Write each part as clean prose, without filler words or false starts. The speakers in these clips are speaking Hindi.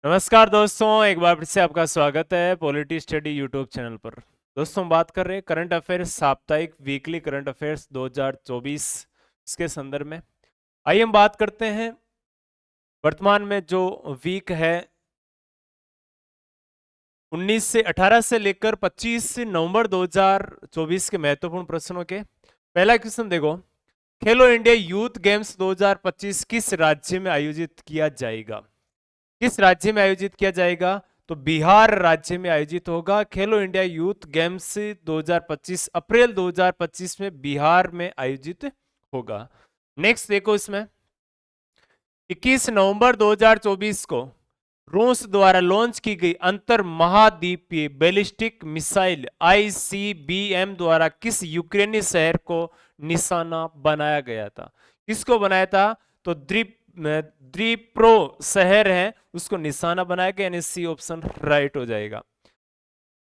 नमस्कार दोस्तों, एक बार फिर से आपका स्वागत है पॉलिटी स्टडी यूट्यूब चैनल पर। दोस्तों, हम बात कर रहे हैं करंट अफेयर्स साप्ताहिक वीकली करंट अफेयर्स 2024 इसके संदर्भ में। आइए हम बात करते हैं वर्तमान में जो वीक है 19 से 18 से लेकर 25 नवंबर 2024 के महत्वपूर्ण प्रश्नों के। पहला क्वेश्चन देखो, खेलो इंडिया यूथ गेम्स 2025 किस राज्य में आयोजित किया जाएगा? किस राज्य में आयोजित किया जाएगा? तो बिहार राज्य में आयोजित होगा। खेलो इंडिया यूथ गेम्स 2025 अप्रैल 2025 में बिहार में आयोजित होगा। नेक्स्ट देखो, इसमें 21 नवंबर 2024 को रूस द्वारा लॉन्च की गई अंतर महाद्वीपीय बैलिस्टिक मिसाइल आईसीबीएम द्वारा किस यूक्रेनी शहर को निशाना बनाया गया था? किसको बनाया था? तो द्रीप्रो शहर है, उसको निशाना बनाया गया, यानी सी ऑप्शन राइट हो जाएगा।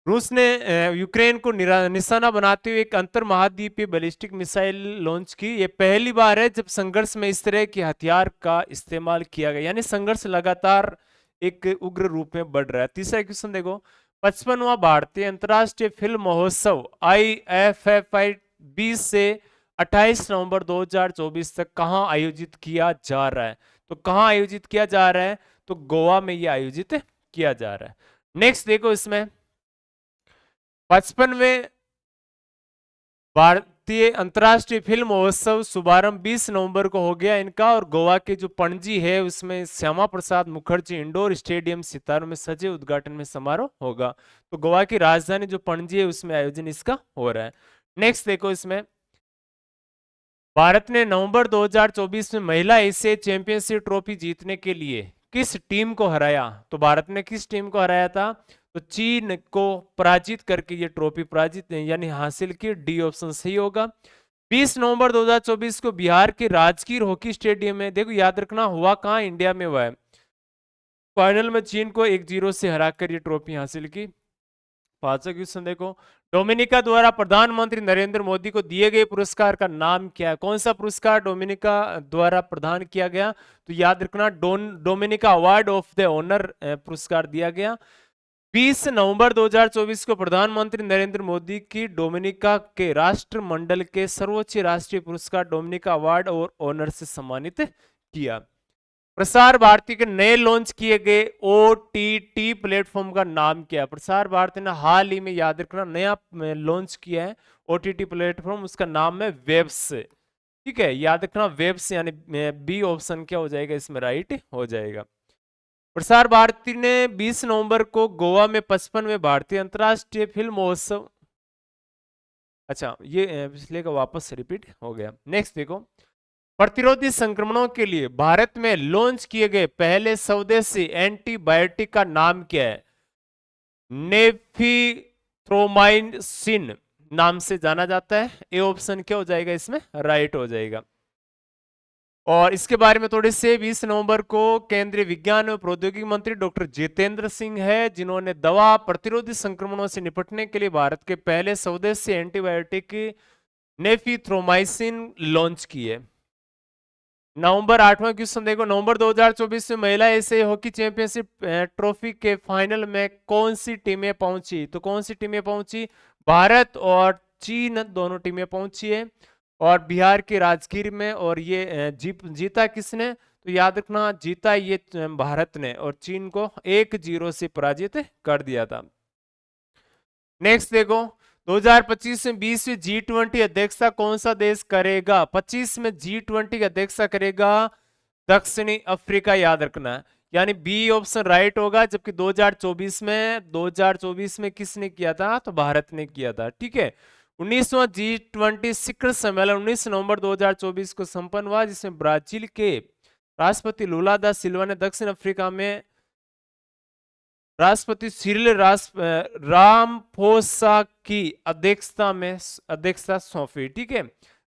रूस ने यूक्रेन को निशाना बनाते हुए एक अंतर महाद्वीपीय बैलिस्टिक मिसाइल लॉन्च की। ये पहली बार है जब संघर्ष में इस तरह के हथियार का इस्तेमाल किया गया, यानी संघर्ष लगातार एक उग्र रूप में बढ़ रहा है। तीसरा क्वेश्चन देखो, 55वां भारतीय अंतर्राष्ट्रीय फिल्म महोत्सव IFFI 20 से 28 नवंबर 2024 तक कहां आयोजित किया जा रहा है? तो कहां आयोजित किया जा रहा है? तो गोवा में यह आयोजित किया जा रहा है। नेक्स्ट देखो, इसमें 55वें भारतीय अंतर्राष्ट्रीय फिल्म महोत्सव शुभारंभ 20 नवंबर को हो गया इनका, और गोवा के जो पणजी है उसमें श्यामा प्रसाद मुखर्जी इंडोर स्टेडियम सितारों में सजे उद्घाटन में समारोह होगा। तो गोवा की राजधानी जो पणजी है उसमें आयोजन इसका हो रहा है। नेक्स्ट देखो, इसमें भारत ने नवंबर 2024 में महिला एशिया चैंपियनशिप ट्रॉफी जीतने के लिए किस टीम को हराया? तो भारत ने किस टीम को हराया था? तो चीन को पराजित करके ये ट्रॉफी पराजित यानी हासिल की। डी ऑप्शन सही होगा। 20 नवंबर 2024 को बिहार के राजगीर हॉकी स्टेडियम में, देखो याद रखना हुआ कहां, इंडिया में हुआ है, फाइनल में चीन को 1-0 से हराकर ये ट्रॉफी हासिल की। पांचवा क्वेश्चन देखो, डोमिनिका द्वारा प्रधानमंत्री नरेंद्र मोदी को दिए गए पुरस्कार का नाम क्या है? कौन सा पुरस्कार डोमिनिका द्वारा प्रदान किया गया? तो याद रखना Dominica award of the honour पुरस्कार दिया गया। 20 नवंबर 2024 को प्रधानमंत्री नरेंद्र मोदी की डोमिनिका के राष्ट्रमंडल के सर्वोच्च राष्ट्रीय पुरस्कार डोमिनिका अवार्ड और ऑनर से सम्मानित किया। प्रसार भारती के नए लॉन्च किए गए OTT प्लेटफॉर्म का नाम क्या है? प्रसार भारती ने हाल ही में, याद रखना, नया लॉन्च किया है OTT प्लेटफॉर्म, उसका नाम है वेब्स। ठीक है, याद रखना वेब्स, यानी बी ऑप्शन क्या हो जाएगा इसमें राइट हो जाएगा। प्रसार भारती ने 20 नवंबर को गोवा में 55वें भारतीय अंतर्राष्ट्रीय फिल्म महोत्सव, अच्छा ये पिछले का वापस रिपीट हो गया। नेक्स्ट देखो, प्रतिरोधी संक्रमणों के लिए भारत में लॉन्च किए गए पहले स्वदेशी एंटीबायोटिक का नाम क्या है? नेफिथ्रोमाइसिन नाम से जाना जाता है। ए ऑप्शन क्या हो जाएगा इसमें राइट हो जाएगा। और इसके बारे में थोड़े से, 20 नवंबर को केंद्रीय विज्ञान एवं प्रौद्योगिकी मंत्री डॉक्टर जितेंद्र सिंह है जिन्होंने दवा प्रतिरोधी संक्रमणों से निपटने के लिए भारत के पहले स्वदेशी एंटीबायोटिक नेफिथ्रोमाइसिन लॉन्च की है। नवंबर 8वां क्वेश्चन देखो, नवंबर 2024 में महिला एशिया हॉकी चैंपियनशिप ट्रॉफी के फाइनल में कौन सी टीमें पहुंची? तो कौन सी टीमें पहुंची? भारत और चीन दोनों टीमें पहुंची है, और बिहार के राजगीर में। और ये जीता किसने? तो याद रखना जीता ये भारत ने, और चीन को 1-0 से पराजित कर दिया था। नेक्स्ट देखो, 2025 में 20वीं G20 अध्यक्षता कौन सा देश करेगा? 25 में G20 की अध्यक्षता करेगा दक्षिणी अफ्रीका, याद रखना है, यानी बी ऑप्शन राइट होगा। जबकि 2024 में किसने किया था? तो भारत ने किया था। ठीक है, 19वां G20 शिखर सम्मेलन 19 नवंबर 2024 को संपन्न हुआ, जिसमें ब्राजील के राष्ट्रपति लुला दा सिल्वा ने दक्षिण अफ्रीका में राष्ट्रपति सिरिल रामफोसा की अध्यक्षता सौंपी। ठीक है,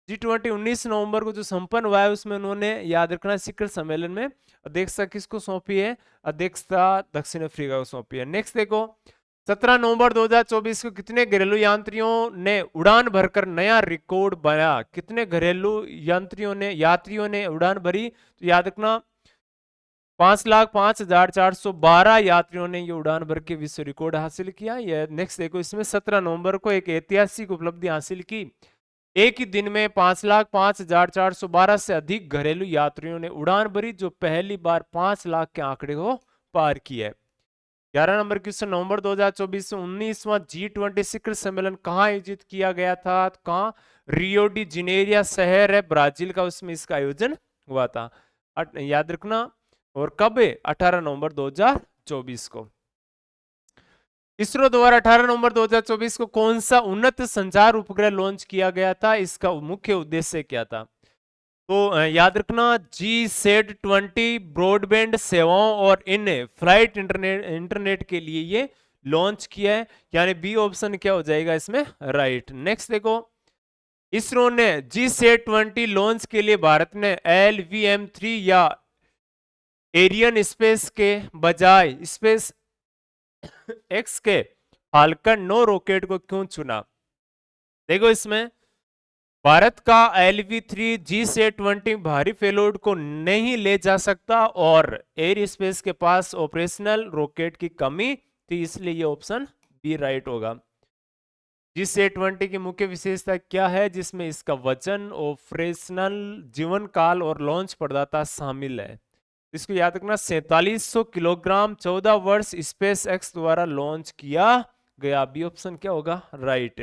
G20 19 नवंबर को जो संपन्न हुआ है उसमें उन्होंने, याद रखना, शिखर सम्मेलन में अध्यक्षता किसको सौंपी है? अध्यक्षता दक्षिण अफ्रीका को सौंपी है। नेक्स्ट देखो, 17 नवंबर 2024 को कितने घरेलू यात्रियों ने उड़ान भरकर नया रिकॉर्ड बनाया? कितने घरेलू यात्रियों ने उड़ान भरी? तो याद रखना 5,05,412 यात्रियों ने ये उड़ान भर के विश्व रिकॉर्ड हासिल किया। ये नेक्स्ट देखो, इसमें 17 नवंबर को एक ऐतिहासिक उपलब्धि हासिल की। एक ही दिन में 5,05,412 से अधिक घरेलू यात्रियों ने उड़ान भरी, जो पहली बार 5 लाख के आंकड़े को पार किया है। 11 नंबर क्वेश्चन, नवंबर 2024 में 19वां G20 शिखर सम्मेलन कहाँ आयोजित किया गया था? तो कहाँ? रियो डी जेनेरियो शहर है ब्राजील का, उसमें इसका आयोजन हुआ था। याद रखना। और कब है? 18 नवंबर 2024 को। इसरो द्वारा 18 नवंबर 2024 को कौन सा उन्नत संचार उपग्रह लॉन्च किया गया था? इसका मुख्य उद्देश्य क्या था? तो याद रखना, GSAT-20 ब्रॉडबैंड सेवाओं और इन फ्लाइट इंटरनेट के लिए ये लॉन्च किया है, यानी बी ऑप्शन क्या हो जाएगा इसमें? राइट। नेक्स्ट देखो, इसरो ने GSAT-20 लॉन्च के लिए भारत ने LVM-3 या एरियन स्पेस के बजाय स्पेस एक्स के फाल्कन 9 रॉकेट को क्यों चुना? देखो, इसमें भारत का LV-3 GSAT-20 भारी पेलोड को नहीं ले जा सकता और एयर स्पेस के पास ऑपरेशनल रॉकेट की कमी थी, इसलिए ये ऑप्शन बी राइट होगा। GSAT-20 की मुख्य विशेषता क्या है? जिसमें इसका वजन, ऑपरेशनल जीवन काल और लॉन्च प्रदाता शामिल है। इसको याद रखना, 4700 किलोग्राम 14 वर्ष स्पेस एक्स द्वारा लॉन्च किया गया। बी ऑप्शन क्या होगा? राइट।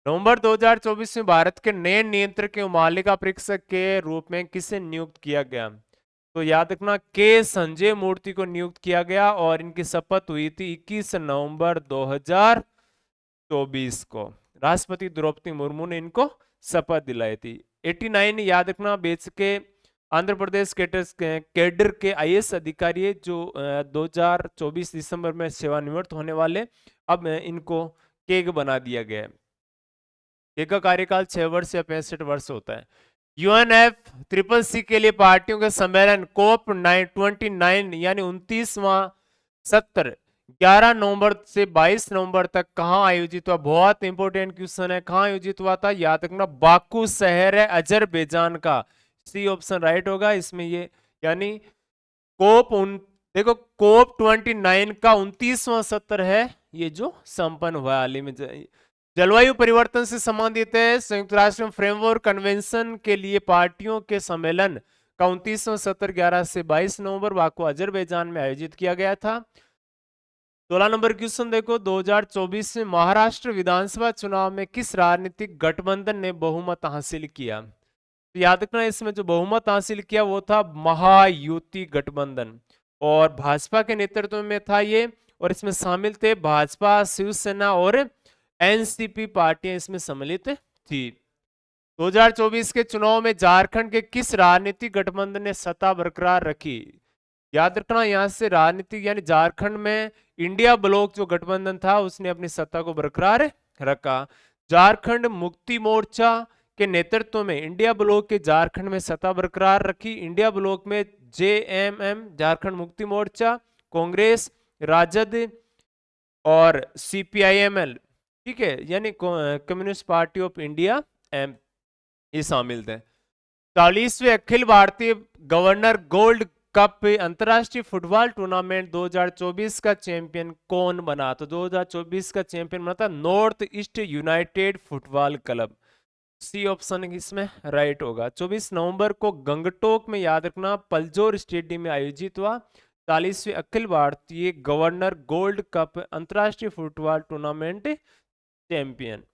नवंबर 2024 में भारत के नए नियंत्रक के मालिका परीक्षक के रूप में किसे नियुक्त किया गया? तो याद रखना, के संजय मूर्ति को नियुक्त किया गया और इनकी शपथ हुई थी 21 नवंबर 2024 को। राष्ट्रपति द्रौपदी मुर्मू ने इनको शपथ दिलाई थी। 89 याद रखना, बेच के आंध्र प्रदेश कैडर के IAS अधिकारी है, जो 2024 दिसंबर में सेवानिवृत्त होने वाले, अब इनको केग बना दिया गया है। केग का कार्यकाल 6 वर्ष या 65 वर्ष होता है। UNFCCC के लिए पार्टियों के सम्मेलन COP29 यानी 29वां सत्र 11 नवंबर से 22 नवंबर तक कहां आयोजित हुआ? बहुत इंपॉर्टेंट क्वेश्चन है। कहां आयोजित हुआ था? याद रखना, बाकू शहर है अजरबैजान का। सी ऑप्शन राइट होगा इसमें ये, यानी देखो COP29 का 29वां सत्र है ये जो संपन्न हुआ हाल ही में। जलवायु परिवर्तन से संबंधित है संयुक्त राष्ट्र फ्रेमवर्क कन्वेंशन के लिए पार्टियों के सम्मेलन का 29वां सत्र 11 से 22 नवंबर बाकू अजरबैजान में आयोजित किया गया था। 16 नंबर क्वेश्चन देखो, 2024 में महाराष्ट्र विधानसभा चुनाव में किस राजनीतिक गठबंधन ने बहुमत हासिल किया? तो याद रखना, इसमें जो बहुमत हासिल किया वो था महायुति गठबंधन, और भाजपा के नेतृत्व में था ये, और इसमें शामिल थे भाजपा, शिवसेना और एनसीपी पार्टियां इसमें सम्मिलित थी। 2024 के चुनाव में झारखंड के किस राजनीतिक गठबंधन ने सत्ता बरकरार रखी? याद रखना, यहां से राजनीतिक यानी झारखंड में इंडिया ब्लॉक जो गठबंधन था उसने अपनी सत्ता को बरकरार रखा। झारखंड मुक्ति मोर्चा के नेतृत्व में इंडिया ब्लॉक के झारखंड में सत्ता बरकरार रखी। इंडिया ब्लॉक में JMM झारखंड मुक्ति मोर्चा, कांग्रेस, राजद और CPIML, ठीक है, यानी कम्युनिस्ट पार्टी ऑफ इंडिया ये शामिल थे। 40वें Akhil Bharatiya governor gold cup अंतरराष्ट्रीय फुटबॉल टूर्नामेंट 2024 का चैंपियन कौन बना? तो 2024 का चैंपियन बना था North East United football club. C option इसमें राइट होगा। 24 नवंबर को गंगटोक में, याद रखना, पलजोर स्टेडियम में आयोजित हुआ 40वें Akhil Bharatiya governor gold cup अंतरराष्ट्रीय फुटबॉल टूर्नामेंट चैंपियन।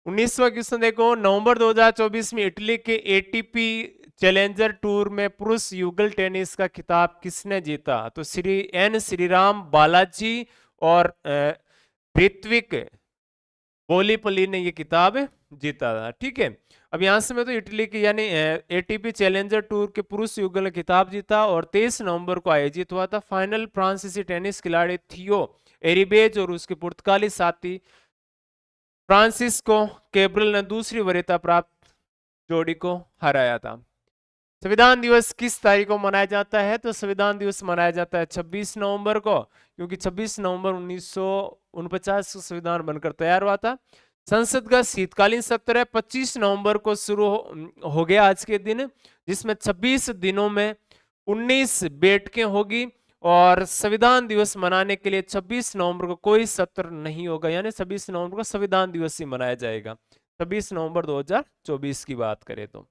19वां क्वेश्चन देखो, नवंबर 2024 में इटली के ATP चैलेंजर टूर में पुरुष युगल टेनिस का खिताब किसने जीता? तो श्रीराम बालाजी और ऋत्विक बोलीपली ने ये किताब जीता था, ठीक है। अब यहां से मैं तो इटली की यानी ATP चैलेंजर टूर के पुरुष युगल ने किताब जीता और 23 नवंबर को आयोजित हुआ था। फाइनल फ्रांसीसी टेनिस खिलाड़ी थियो एरिबेज और उसके पुर्तगाली साथी फ्रांसिस्को कैब्रल ने दूसरी वरीयता प्राप्त जोड़ी को हराया था। संविधान दिवस किस तारीख को मनाया जाता है? तो संविधान दिवस मनाया जाता है 26 नवंबर को, क्योंकि 26 नवंबर 1949 को संविधान बनकर तैयार हुआ था। संसद का शीतकालीन सत्र है 25 नवंबर को शुरू हो गया आज के दिन, जिसमें 26 दिनों में 19 बैठकें होगी और संविधान दिवस मनाने के लिए 26 नवंबर को कोई सत्र नहीं होगा, यानी 26 नवंबर को संविधान दिवस ही मनाया जाएगा। 26 नवंबर 2024 की बात करें तो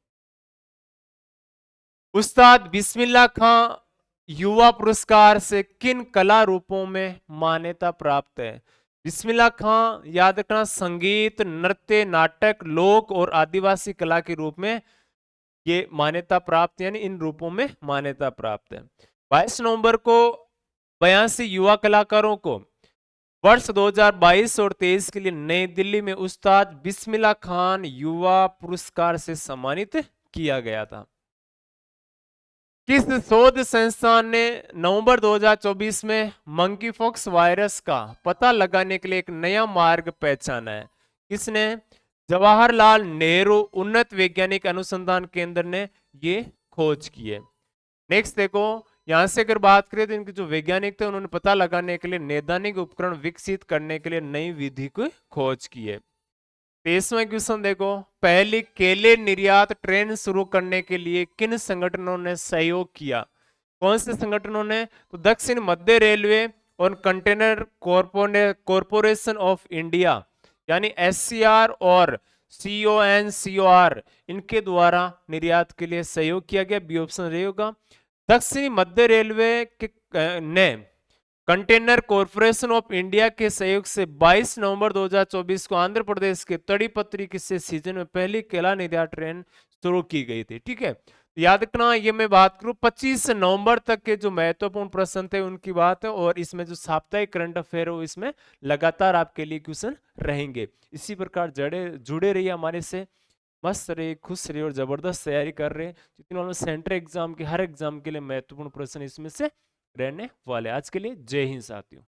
उस्ताद बिस्मिल्लाह खां युवा पुरस्कार से किन कला रूपों में मान्यता प्राप्त है? बिस्मिल्लाह खां याद रखना, संगीत, नृत्य, नाटक, लोक और आदिवासी कला के रूप में ये मान्यता प्राप्त, यानी इन रूपों में मान्यता प्राप्त है। 22 नवंबर को 82 युवा कलाकारों को वर्ष 2022 और 23 के लिए नई दिल्ली में उस्ताद बिस्मिल्लाह खान युवा पुरस्कार से सम्मानित किया गया था। किस शोध संस्थान ने नवंबर 2024 में मंकी पॉक्स वायरस का पता लगाने के लिए एक नया मार्ग पहचाना है? किसने? जवाहरलाल नेहरू उन्नत वैज्ञानिक अनुसंधान केंद्र ने ये खोज की है। नेक्स्ट देखो, यहां से अगर बात करें तो इनके जो वैज्ञानिक थे उन्होंने पता लगाने के लिए नैदानिक उपकरण विकसित करने के लिए नई विधि की खोज की है। 23वां क्वेश्चन देखो, पहली केले निर्यात ट्रेन शुरू करने के लिए किन संगठनों ने सहयोग किया? कौन से संगठनों ने? तो दक्षिण मध्य रेलवे और कंटेनर कॉरपोरेशन ऑफ इंडिया यानी एससीआर और सीओएनसीओआर, इनके द्वारा निर्यात के लिए सहयोग किया गया। बी ऑप्शन रहेगा। दक्षिणी मध्य रेलवे ने कंटेनर कॉरपोरेशन ऑफ इंडिया के सहयोग से 22 नवंबर 2024 को आंध्र प्रदेश के तड़ीपत्री किस्से सीजन में पहली केला निर्यात ट्रेन शुरू की गई थी। ठीक है, याद रखना, ये मैं बात करूं 25 नवंबर तक के जो महत्वपूर्ण प्रश्न थे उनकी बात है, और इसमें जो साप्ताहिक करंट अफेयर है वो इसमें लगातार आपके लिए क्वेश्चन रहेंगे। इसी प्रकार जुड़े रहिए हमारे से, मस्त रहिए, खुश रहिए और जबरदस्त तैयारी कर रहे हैं। जितने वालों सेंट्रल एग्जाम के हर एग्जाम के लिए महत्वपूर्ण प्रश्न इसमें से रहने वाले। आज के लिए जय हिंद साथियों।